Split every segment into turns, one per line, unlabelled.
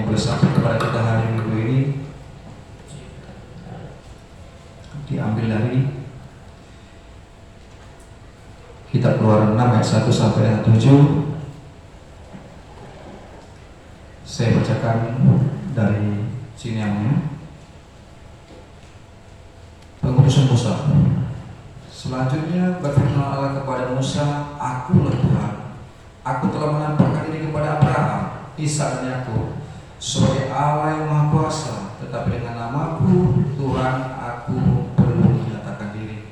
boleh sampai kepada kita hari Minggu ini diambil dari Kitab Keluaran 6 ayat 1 sampai ayat 7. Saya bacakan dari sini yang pengutusan Musa. Selanjutnya berfirman Allah kepada Musa, "Akulah Tuhan. Aku telah menampakkan diri kepada Abraham, Ishak dan Yakub sebagai Allah yang Maha Kuasa, tetapi dengan namaku Tuhan aku belum menyatakan diri.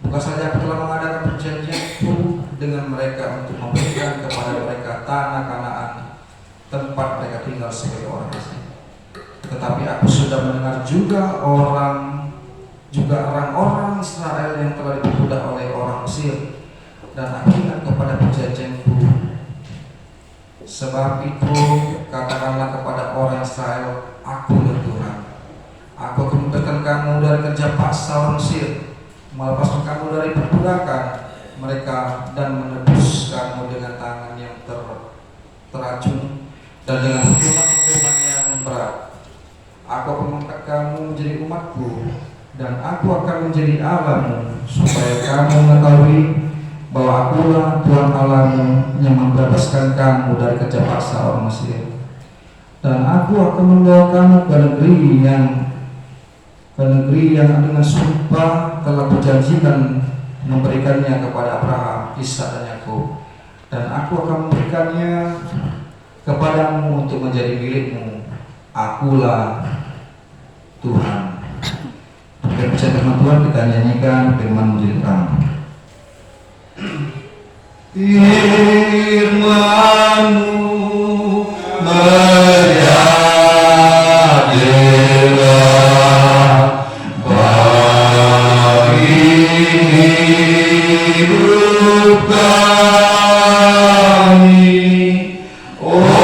Bukan saja aku telah mengadakan perjanjianku dengan mereka untuk memberikan kepada mereka tanah Kanaan, tempat mereka tinggal sebagai orang asing. Tetapi aku sudah mendengar juga orang-orang Israel yang telah diperbudak oleh orang Mesir, dan aku ingat kepada perjanjianku. Sebab itu katakanlah kepada orang Israel, Akulah Tuhan. Aku akan membebaskan kamu dari kerja paksa orang Mesir, melepaskan kamu dari perbudakan mereka, dan menebus kamu dengan tangan yang teracun dan dengan hukuman yang berat. Aku akan mengangkat kamu menjadi umatku, dan aku akan menjadi Allahmu, supaya kamu mengetahui bahwa akulah Tuhan Allahmu yang membebaskan kamu dari kerja paksa orang Mesir. Dan aku akan membawa kamu ke negeri yang dengan sumpah telah berjanjikan memberikannya kepada Abraham, Ishak dan Yakub. Dan aku akan memberikannya kepadamu untuk menjadi milikmu. Akulah Tuhan." Dan bisa firman Tuhan kita nyanyikan firman menjadi terang. Firman-Mu menjadilah bagi hidup kami, oleh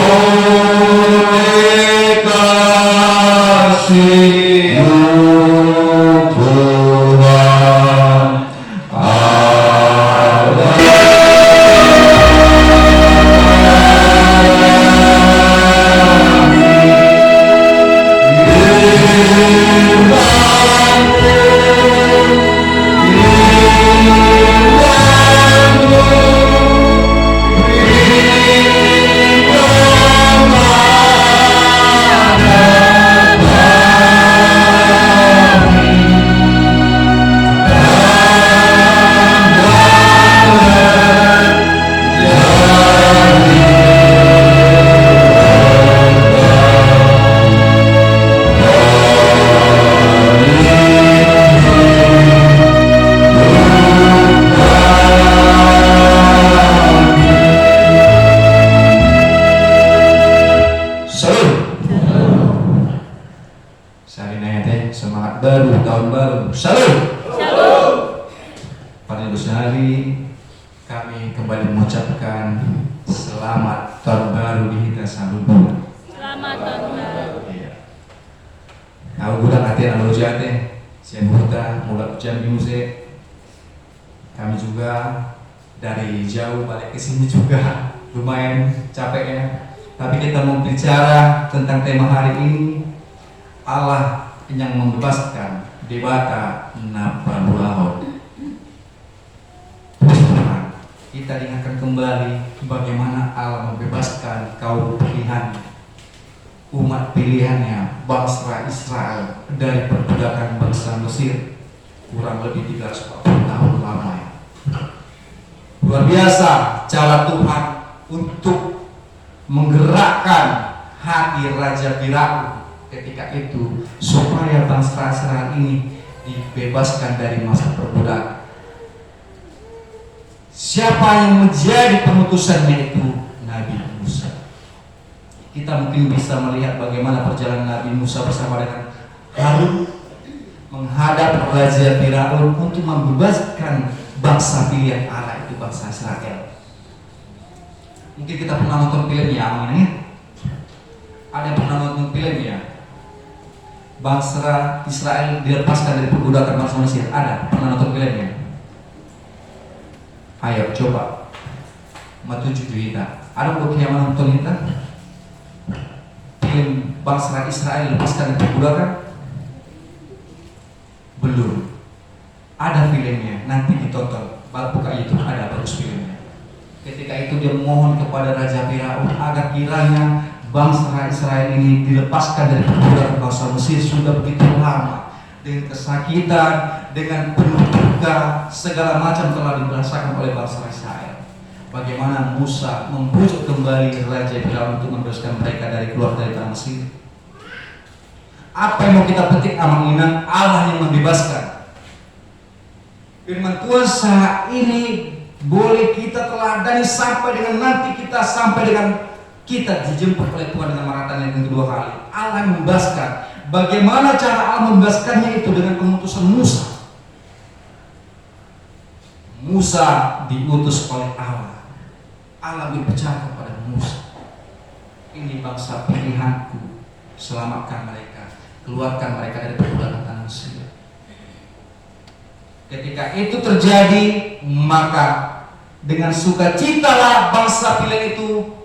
kasih-Mu Tuhan Allah. Semangat baru, tahun baru. Shalom. Shalom. Pada hari kami kembali mengucapkan selamat tahun baru di kita Saludu.
Selamat tahun baru.
Iya. Kau budak hati anak jate, saya buta mulai jam muse. Kami juga dari jauh balik ke sini juga lumayan capek ya. Tapi kita mau bicara tentang tema hari ini, Allah yang membebaskan debata Nabalahot. Kita ingatkan kembali bagaimana Allah membebaskan kaum pilihan, umat pilihannya, bangsa Israel dari perbudakan bangsa Mesir kurang lebih 340 tahun lamanya. Luar biasa cara Tuhan untuk menggerakkan hati Raja Firaun ketika itu supaya bangsa Israel ini dibebaskan dari masa perbudakan. Siapa yang menjadi pemutusannya itu? Nabi Musa. Kita mungkin bisa melihat bagaimana perjalanan Nabi Musa bersama dengan Harun menghadap Raja Firaun untuk membebaskan bangsa pilihan Allah itu, bangsa Israel. Mungkin kita pernah nonton film ya, ada yang pernah nonton film ya? Bangsa Israel dilepaskan dari perbudakan bangsa Mesir. Ada? Pernah nonton filmnya? Ayo coba matuju kita. Ada yang nonton kita? film bangsa Israel lepaskan dari perbudakan? Belum. Ada filmnya, nanti ditonton. Buka YouTube, ada bagus filmnya. Ketika itu dia mohon kepada Raja Firaun agar kiranya bangsa Israel ini dilepaskan dari perbudakan bangsa Mesir. Sudah begitu lama, dengan kesakitan, dengan penuh duka, segala macam telah dirasakan oleh bangsa Israel. Bagaimana Musa membujuk kembali Raja Firaun untuk membebaskan mereka keluar dari tanah Mesir. Apa yang mau kita petik amanginan? Allah yang membebaskan. Firman Tuhan saat ini boleh kita teladani sampai dengan nanti kita dijemput oleh Tuhan dengan maratan yang kedua kali. Allah yang membebaskan. Bagaimana cara Allah membebaskannya? Itu dengan pengutusan Musa. Musa diutus oleh Allah. Allah berbicara kepada Musa, ini bangsa pilihanku, selamatkan mereka, keluarkan mereka dari perbudakan tanah Mesir. Ketika itu terjadi, maka dengan sukacitalah bangsa pilihan itu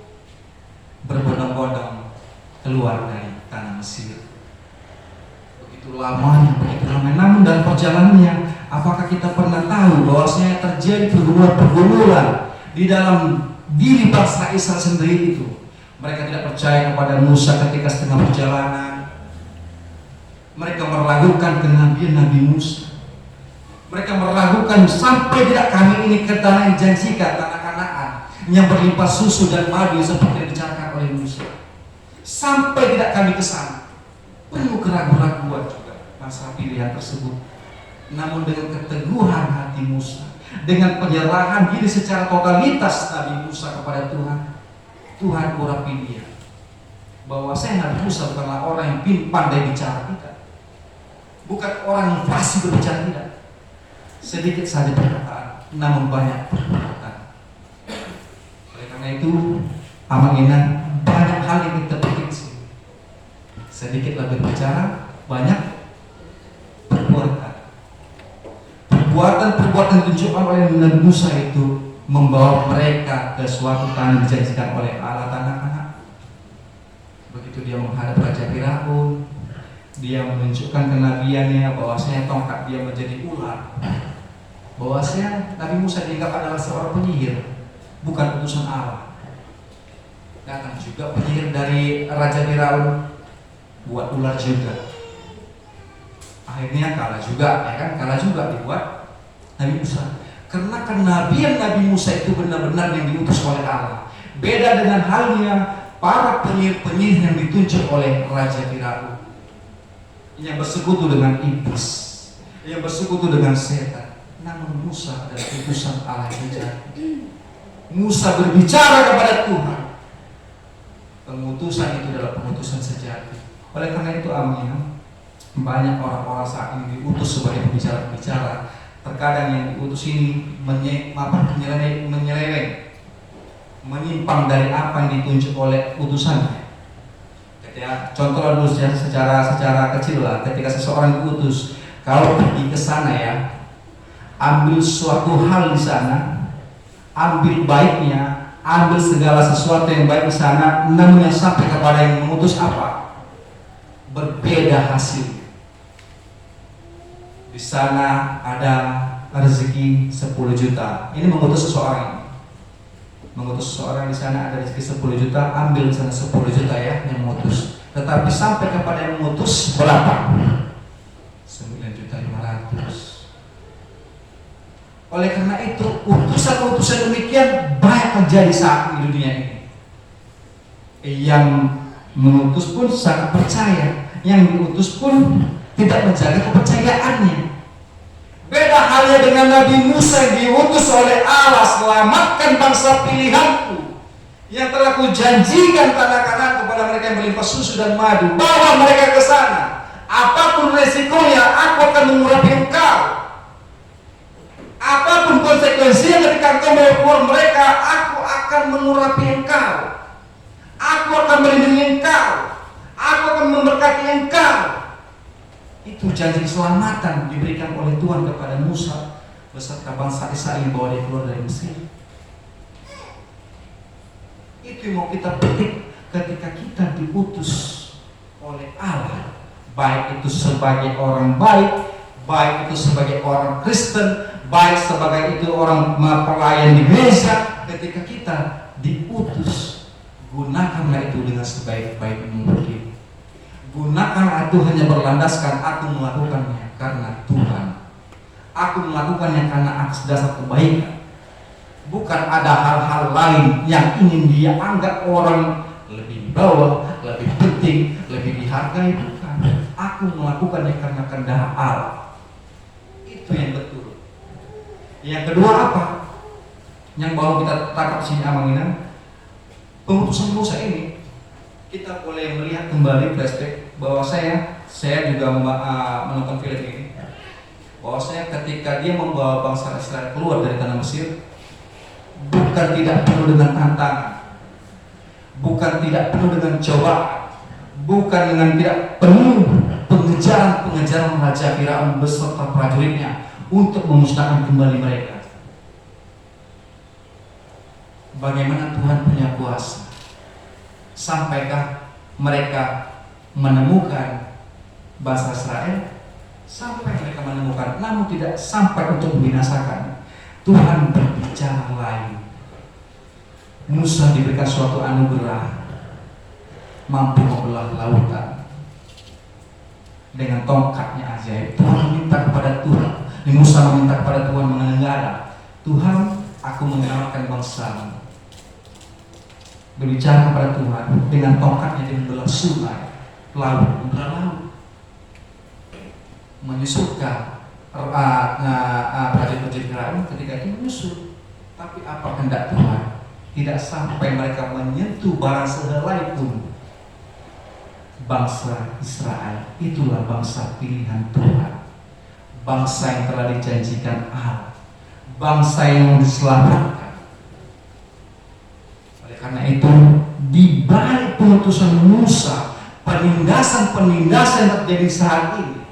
berbondong-bondong keluar dari tanah Mesir. Begitu lamanya. Namun dalam perjalanannya, apakah kita pernah tahu bahwasanya terjadi pergumulan di dalam diri bangsa Israel sendiri itu? Mereka tidak percaya kepada Musa ketika setengah perjalanan. Mereka meragukan kenabian Nabi Musa. Mereka meragukan, sampai tidak kami ini ke tanah yang dijanjikan, tanah Kanaan yang berlimpah susu dan madu seperti yang dibicarakan oleh Musa. Sampai tidak kami ke sana. Penuh keraguan-raguan juga bangsa pilihan tersebut. Namun dengan keteguhan hati Musa, dengan penyerahan diri secara totalitas Nabi Musa kepada Tuhan, Tuhan urapi dia bahwa saya Nabi Musa bukanlah orang yang pandai bicara, tidak. Bukan orang yang fasih berbicara, tidak. Sedikit saja perkataan, namun banyak perbuatan. Oleh karena itu, amanginan banyak hal yang kita petik sih. Sedikitlah berbicara, banyak perbuatan. Perbuatan ditunjukkan oleh Nabi Musa itu membawa mereka ke suatu tanah dijanjikan oleh Allah, tanah Kanaan. Begitu dia menghadap Raja Firaun, dia menunjukkan kenabiannya bahwasanya tongkat dia menjadi ular. Bahwasanya Nabi Musa dianggap adalah seorang penyihir, bukan utusan Allah. Datang juga penyihir dari Raja Firaun, buat ular juga. Akhirnya kalah juga, ya kan? Kalah juga dibuat Nabi Musa. Karena kenabian Nabi Musa itu benar-benar yang diutus oleh Allah. Beda dengan halnya para penyihir-penyihir yang ditunjuk oleh Raja Firaun, yang bersekutu dengan iblis, yang bersekutu dengan setan. Namun Musa adalah utusan Allah juga. Musa berbicara kepada Tuhan. Pengutusan itu adalah pengutusan sejati. Oleh karena itu amin, banyak orang-orang saat ini diutus sebagai pembicara-pembicara. Terkadang yang diutus ini menyeleweng, menyimpang dari apa yang ditunjuk oleh utusannya. Contoh dulu secara kecil lah, ketika seseorang diutus, kalau pergi ke sana ya, ambil suatu hal di sana, ambil baiknya, ambil segala sesuatu yang baik di sana, namun yang sampai kepada yang mengutus apa? Berbeda hasil. Di sana ada rezeki 10 juta. Ini mengutus seseorang. Mengutus seseorang di sana ada rezeki 10 juta, ambil di sana 10 juta ya yang mengutus. Tetapi sampai kepada yang mengutus berapa? 9.500.000. Oleh karena itu, utusan-utusan demikian banyak terjadi saat ini di dunia ini. Yang mengutus pun sangat percaya, yang diutus pun tidak menjaga kepercayaannya. Beda halnya dengan Nabi Musa yang diutus oleh Allah, selamatkan bangsa pilihanku yang telah kujanjikan tanah Kanaan kepada mereka yang berlimpah susu dan madu. Bawa mereka ke sana. Apapun resikonya, aku akan mengurapi engkau. Apapun konsekuensinya ketika engkau mau keluar mereka, aku akan mengurapi engkau. Aku akan melindungi engkau. Aku akan memberkati engkau. Itu janji keselamatan diberikan oleh Tuhan kepada Musa beserta bangsa Israel bahwa dia keluar dari Mesir. Itu yang mau kita petik ketika kita diutus oleh Allah, baik itu sebagai orang baik, baik itu sebagai orang Kristen, baik sebagai itu orang pelayan di gereja, ketika kita diutus, gunakanlah itu dengan sebaik-baik mungkin. Gunakanlah itu hanya berlandaskan aku melakukannya karena Tuhan. Aku melakukannya karena atas dasar kebaikan. Bukan ada hal-hal lain yang ingin dia anggap orang lebih di bawah, lebih penting, lebih dihargai. Bukan. Aku melakukannya karena kehendak Allah. Itu yang betul. Yang kedua apa? Yang baru kita tangkap sini amanginan, pengutusan Musa ini kita boleh melihat kembali flashback bahwa saya juga menonton film ini. Bahwa ketika dia membawa bangsa Israel keluar dari tanah Mesir, bukan tidak penuh dengan tantangan, bukan tidak penuh dengan cobaan, bukan dengan tidak penuh pengejaran Raja Firaun beserta prajuritnya untuk memusnahkan kembali mereka. Bagaimana Tuhan punya kuasa? Sampaikah mereka menemukan bangsa Israel? Sampai mereka menemukan, namun tidak sampai untuk membinasakan. Tuhan berbicara lain. Musa diberikan suatu anugerah, mampu membelah lautan dengan tongkatnya ajaib. Tuhan meminta kepada Tuhan, Musa meminta kepada Tuhan mengenegara, Tuhan, aku menyelamatkan bangsa. Berbicara kepada Tuhan dengan tongkatnya, dia membelah sungai, laut, membelah laut, menyusutkan prajurit-prajurit Firaun ketika itu menyusut. Tapi apa kehendak Tuhan? Tidak sampai mereka menyentuh barang sehelai pun bangsa Israel. Itulah bangsa pilihan Tuhan, bangsa yang telah dijanjikan Allah, bangsa yang diselamatkan. Oleh karena itu, di balik pengutusan Musa, penindasan-penindasan yang terjadi saat ini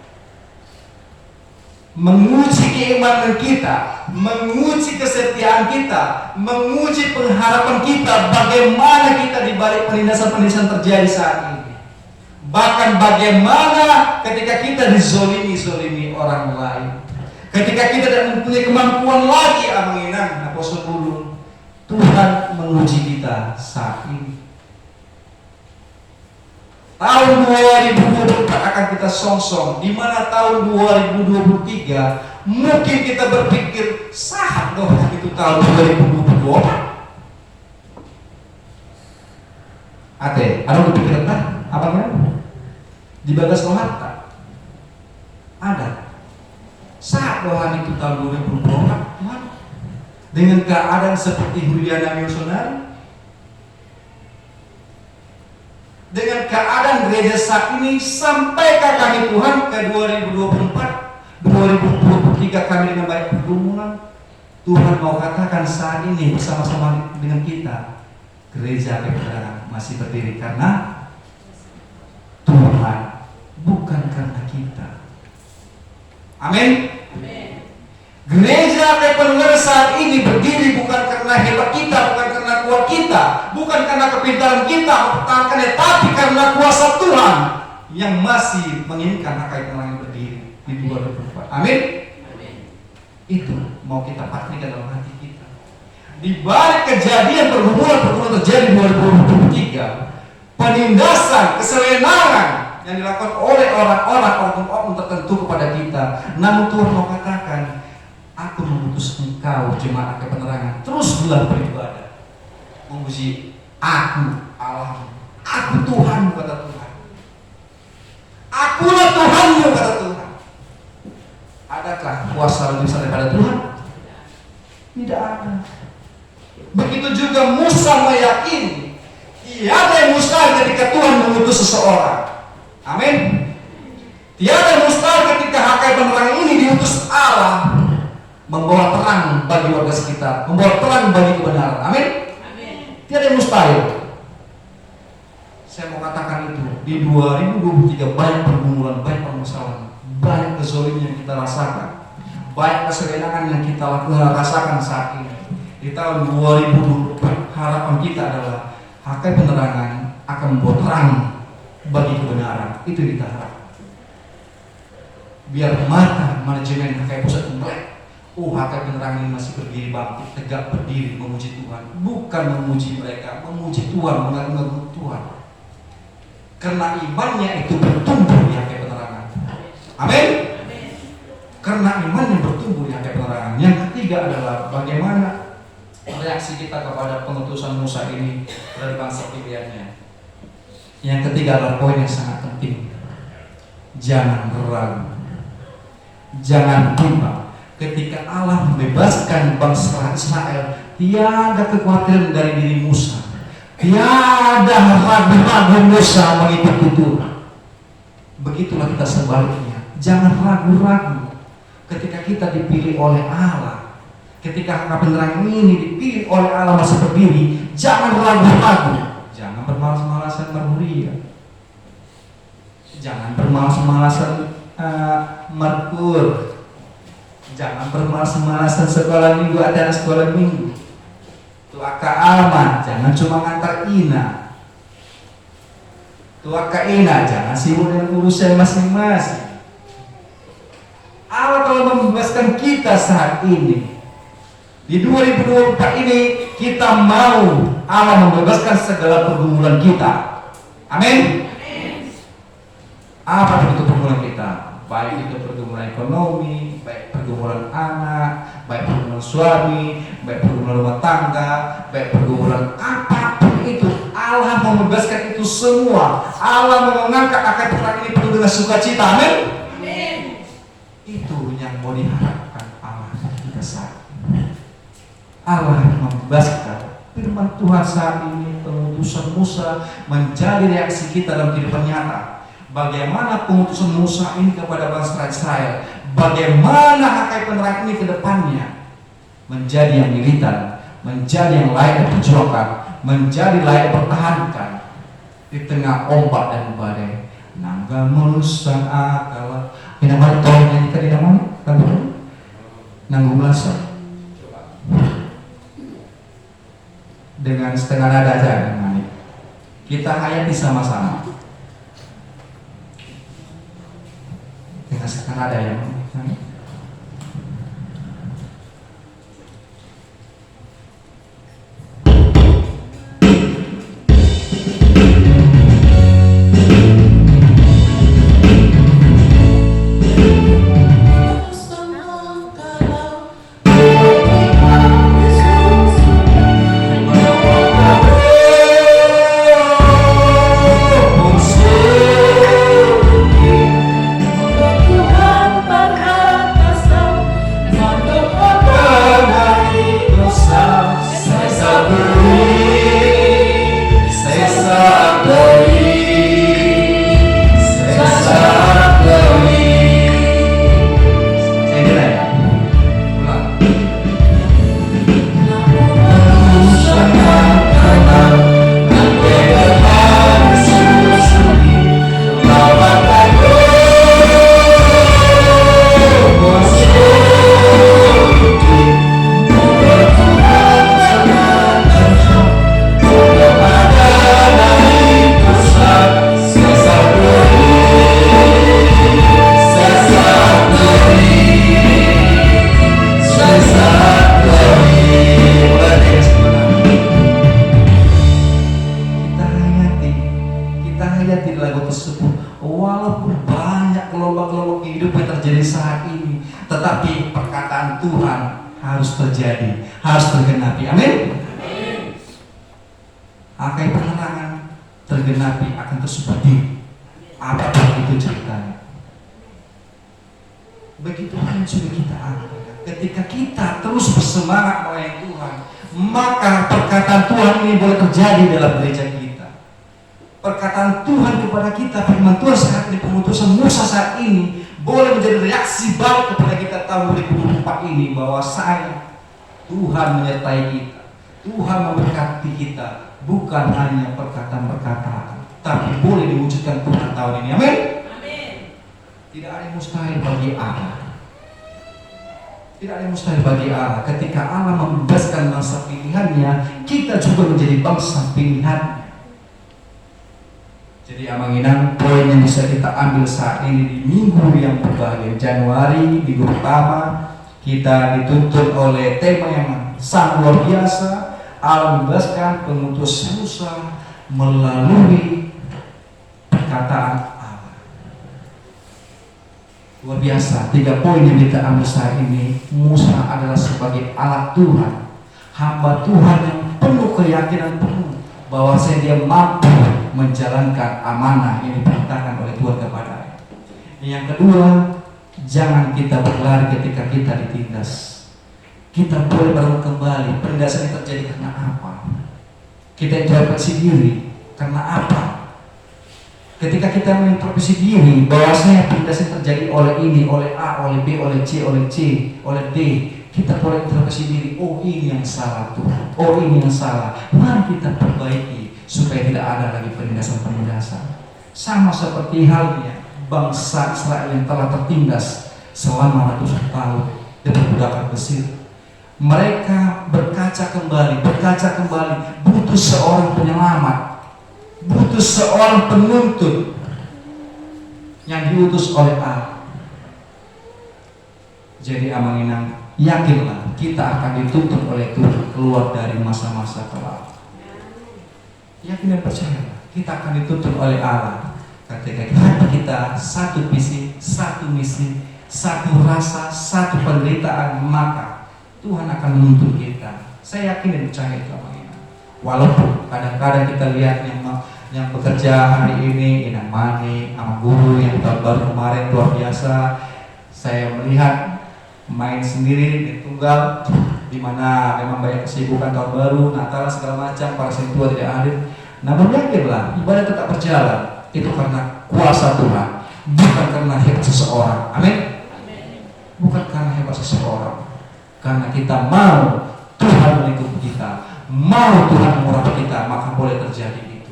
menguji keimanan kita, menguji kesetiaan kita, menguji pengharapan kita, bagaimana kita di balik penindasan-penindasan terjadi saat ini. Bahkan bagaimana ketika kita dizolimi orang lain, ketika kita tidak mempunyai kemampuan lagi, menginang Apostol Paulus, Tuhan menguji kita saat ini. Tahun 2024 akan kita songsong, di mana tahun 2023 mungkin kita berpikir sah dong itu tahun 2024. Ada berpikir apa kan? Di bagas harta ada sah dohan itu tahun 2024 Tuhan, dengan keadaan seperti Juliana Misionari, dengan keadaan gereja saat ini, sampaikah kami Tuhan ke 2024, 2023 kami dengan baik pergumulan? Tuhan mau katakan saat ini bersama-sama dengan kita, gereja Petra masih berdiri karena Tuhan, bukan karena kita. Amin. Gereja Petra saat ini berdiri bukan karena hebat kita, bukan karena kuat kita, bukan karena kepintaran kita mempertahankannya, tapi karena kuasa Tuhan yang masih menginginkan Hakai Penerang berdiri di 2024. Amin. Itu mau kita pastikan dalam hati kita. Di balik kejadian pergumulan terjadi 2023, penindasan, kesewenangan yang dilakukan oleh orang-orang oknum tertentu kepada kita, namun Tuhan mau katakan, aku mengutus engkau jemaat kepenerangan, teruslah beribadah, memuji aku Allah, aku Tuhan, kata Tuhan. Akulah Tuhanmu, kata Tuhan. Adakah kuasa lebih besar daripada Tuhan? Tidak ada. Begitu juga Musa meyakini tiada yang mustahil ketika Tuhan mengutus seseorang. Amin. Tiada yang mustahil ketika Hakai Penerang ini diutus Allah, membawa terang bagi warga sekitar, membawa terang bagi kebenaran. Amin. Tiada yang mustahil. Saya mau katakan itu, di 2023 banyak pergumulan, banyak permasalahan, banyak kezaliman yang kita rasakan, banyak kesewenangan yang kita rasakan saat ini. Di tahun 2024 harapan kita adalah Hakai Penerangan akan membawa terang bagi kebenaran. Itu yang kita harap. Biar mata manajemen HKI Pusat melek. HKI Penerangan ini masih berdiri bangkit, tegak berdiri memuji Tuhan. Bukan memuji mereka, memuji Tuhan, mengagung Tuhan. Karena imannya itu bertumbuh di HKI Penerangan. Amin. Karena imannya bertumbuh di HKI Penerangan. Yang ketiga adalah bagaimana reaksi kita kepada pengutusan Musa ini dari bangsa pilihannya. Yang ketiga adalah poin yang sangat penting. Jangan ragu, jangan bimbang. Ketika Allah membebaskan bangsa Israel, tiada kekhawatiran dari diri Musa, tiada ragu-ragu Musa mengikuti Tuhan. Begitulah kita sebaliknya. Jangan ragu-ragu ketika kita dipilih oleh Allah. Ketika HKI Penerangan ini dipilih oleh Allah masih berdiri, jangan ragu-ragu. Jangan bermalas-malasan berhuria. Jangan bermalas-malasan merkur. Jangan bermalas-malasan sekolah minggu, ada sekolah minggu. Tuaka aman, jangan cuma ngantar ina. Tuaka ina, jangan sibuk dengan urusan masing-masing. Allah telah membebaskan kita saat ini. Di 2024 ini kita mau Allah membebaskan segala pergumulan kita. Amin. Apa itu pergumulan kita? Baik itu pergumulan ekonomi, baik pergumulan anak, baik pergumulan suami, baik pergumulan rumah tangga, baik pergumulan apapun itu. Allah membebaskan itu semua. Allah mengangkat akan perang ini penuh dengan sukacita. Amin. Itu yang mau diharapkan Allah kita saat ini. Allah membebaskan. Firman Tuhan saat ini, pengutusan Musa menjadi reaksi kita dalam kehidupan nyata. Bagaimana pengutusan Musa ini kepada bangsa Israel, bagaimana HKI Penerangan ini ke depannya menjadi yang militan, menjadi yang layak diperjuangkan, menjadi layak dipertahankan di tengah ombak dan badai. Nangga melusan akal. Tidak mau tolong nyanyikan tidak mau? Nanggung langsung. Dengan setengah nada aja, kita hayati sama-sama. Dengan setengah nada yang terjadi, harus tergenapi. Amin. HKI Penerangan tergenapi akan terus berdiri. Apapun itu ceritanya. Begitu pun juga kita anak-anak. Ketika kita terus bersemangat melayani Tuhan, maka perkataan Tuhan ini boleh terjadi dalam gereja kita. Perkataan Tuhan kepada kita, firman Tuhan saat ini, pengutusan Musa saat ini boleh menjadi reaksi balik kepada kita tahun 2024 ini, bahwa Tuhan menyertai kita, Tuhan memberkati kita, bukan hanya perkataan-perkataan, tapi boleh diwujudkan Tuhan tahun ini. Amin. Tidak ada yang mustahil bagi Allah. Tidak ada yang mustahil bagi Allah. Ketika Allah membebaskan bangsa pilihannya, kita juga menjadi bangsa pilihannya. Jadi Amanginang, poin yang bisa kita ambil saat ini di minggu yang berbahagia Januari, minggu pertama, kita dituntut oleh tema yang sangat luar biasa. Allah membebaskan pemutus Musa melalui perkataan Allah. Luar biasa, 3 poin yang kita ambil saat ini. Musa adalah sebagai alat Tuhan, hamba Tuhan yang penuh keyakinan penuh bahwa dia mampu menjalankan amanah yang diperintahkan oleh Tuhan kepadanya. Yang kedua, jangan kita berlari ketika kita ditindas. Kita boleh bangun kembali. Penindasan itu terjadi karena apa? Kita introspeksi diri karena apa? Ketika kita mengintrospeksi diri bahwasanya penindasan terjadi oleh ini, oleh A, oleh B, oleh C, oleh C, oleh D, kita boleh introspeksi diri. Oh, ini yang salah Tuhan. Oh, ini yang salah. Mari kita perbaiki supaya tidak ada lagi penindasan-penindasan. Sama seperti halnya bangsa Israel yang telah tertindas selama ratusan tahun di perbudakan Mesir. Mereka berkaca kembali, butuh seorang penyelamat, butuh seorang penuntut yang diutus oleh Allah. Jadi Amanginang, yakinlah kita akan dituntut oleh Tuhan keluar dari masa-masa kelam. Yakin dan percaya, kita akan dituntut oleh Allah. Ketika kita satu visi, satu misi, satu rasa, satu penderitaan, maka Tuhan akan menuntut kita. Saya yakin dan percaya itu. Walaupun kadang-kadang kita lihat yang bekerja hari ini, Inang Mani, sama guru yang tahun baru kemarin luar biasa. Saya melihat main sendiri di tunggal, di mana memang banyak kesibukan tahun baru, Natal segala macam, para sentua tidak hadir. Namun yakinlah ibadah tetap berjalan. Itu karena kuasa Tuhan, bukan karena hebat seseorang. Amin. Bukan karena hebat seseorang, karena kita mau Tuhan melingkupi kita, mau Tuhan mengurapi kita, maka boleh terjadi itu.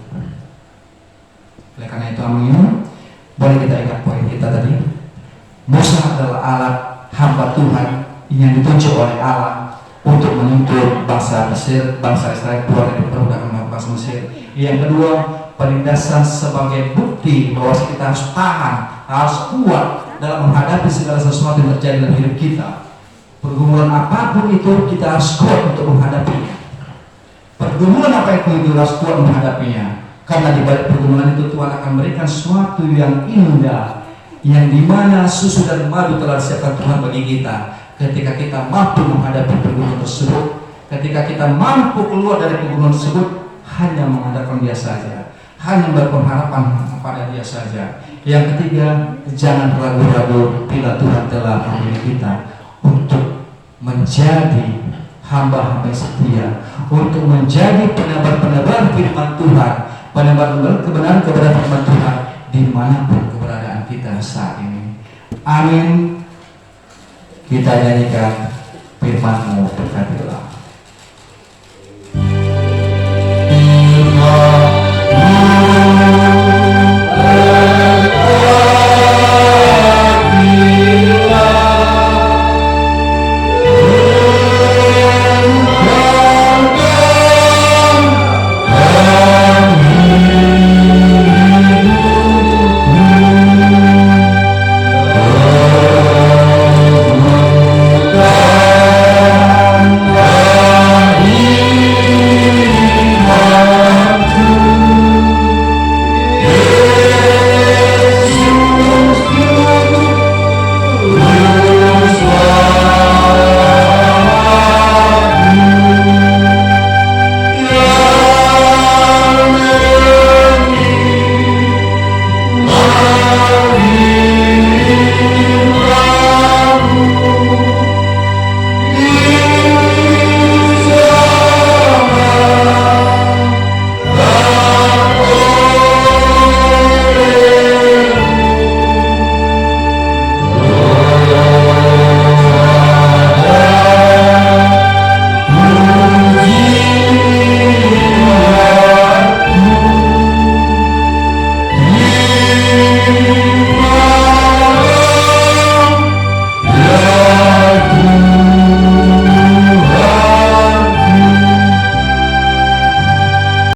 Oleh karena itu Amin, boleh kita ingat poin kita tadi. Musa adalah alat hamba Tuhan yang ditunjuk oleh Allah untuk menuntut bangsa Mesir, bangsa Israel keluar dari perbudakan bangsa Mesir. Yang kedua, penindasan sebagai bukti bahwa kita harus tahan, harus kuat dalam menghadapi segala sesuatu yang terjadi dalam hidup kita. Pergumulan apapun itu kita harus kuat untuk menghadapinya. Pergumulan apa itu harus kuat menghadapinya. Karena di balik pergumulan itu Tuhan akan memberikan sesuatu yang indah, yang dimana susu dan madu telah disiapkan Tuhan bagi kita. Ketika kita mampu menghadapi pergumulan tersebut, ketika kita mampu keluar dari pergumulan tersebut, hanya mengandalkan dia saja, hanya berpengharapan pada dia saja. Yang ketiga, jangan ragu-ragu bila Tuhan telah memilih kita untuk menjadi hamba-hamba setia, untuk menjadi penebar-penebar firman Tuhan, penebar-penebar kebenaran firman Tuhan dimanapun keberadaan kita saat ini. Amin. Kita nyanyikan firman-Mu, berkatilah.